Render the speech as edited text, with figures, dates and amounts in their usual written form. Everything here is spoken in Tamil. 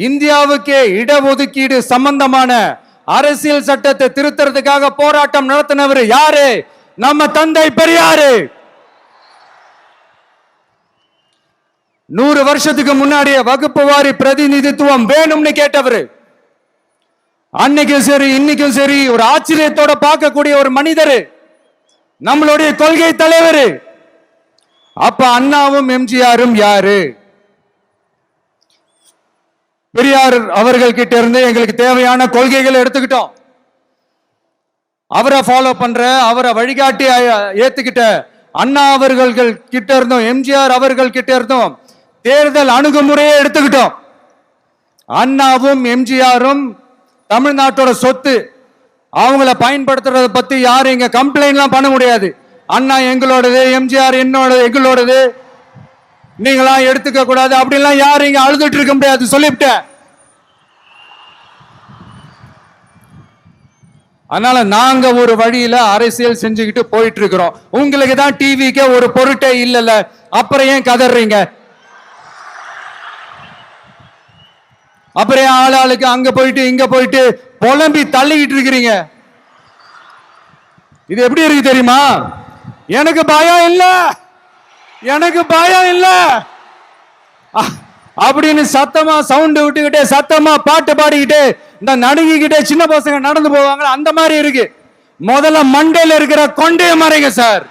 இந்தியாவுக்கே இடஒதுக்கீடு சம்பந்தமான அரசியல் சட்டத்தை திருத்துறதுக்காக போராட்டம் நடத்தினவர் யாரு? நம்ம தந்தை பெரியாரு. 100 வருஷத்துக்கு முன்னாடியே வகுப்பு வாரி பிரதிநிதித்துவம் வேணும்னு கேட்டவர். அன்னைக்கும் சரி இன்னைக்கும் சரி ஒரு ஆச்சரியத்தோட பார்க்கக்கூடிய ஒரு மனிதர், நம்மளுடைய கொள்கை தலைவர். அப்ப அண்ணாவும் எம்ஜிஆரும் யாரு? பெரியார் அவர்கள் கிட்ட இருந்து எங்களுக்கு தேவையான கொள்கைகளை எடுத்துக்கிட்டோம். அவரை ஃபாலோ பண்ற, அவரை வழிகாட்டி ஏத்துக்கிட்ட அண்ணா அவர்கள் கிட்ட இருந்தோம், எம்ஜிஆர் அவர்கள் கிட்ட இருந்தோம் தேர்தல் அணுகுமுறையை எடுத்துக்கிட்டோம். அண்ணாவும் எம்ஜிஆரும் தமிழ்நாட்டோட சொத்து. அவங்கள பயன்படுத்துறத பத்தி யாரும் இங்க கம்ப்ளைண்ட்லாம் பண்ண முடியாது. அண்ணா எங்களோடது, எம்ஜிஆர் என்னோடது, எங்களோடது, நீங்களாம் எடுத்துக்க கூடாது அப்படின்லாம் யாரும் இங்க அழுதுட்டு இருக்க முடியாது, சொல்லிவிட்டேன். அதனால நாங்க ஒரு வழியில அரசியல் செஞ்சுக்கிட்டு போயிட்டு இருக்கிறோம். உங்களுக்கு தான் டிவிக்கே ஒரு பொருட்டே இல்லைல்ல, அப்புறம் ஏன் கதறீங்க? அப்புறம் ஆளாளுக்கு அங்க போயிட்டு இங்க போயிட்டு புலம்பி தள்ளிக்கிட்டு இருக்கிறீங்க. இது எப்படி இருக்கு தெரியுமா? எனக்கு பயம் இல்ல, எனக்கு பயம் இல்ல அப்படின்னு சத்தமா சவுண்ட் விட்டுக்கிட்டே சத்தமா பாட்டு பாடிக்கிட்டே இந்த நடுங்கிக்கிட்டே சின்ன பசங்க நடந்து போவாங்க, அந்த மாதிரி இருக்கு. முதல்ல மண்டையில இருக்கிற கொண்டைய மறைங்க சார்.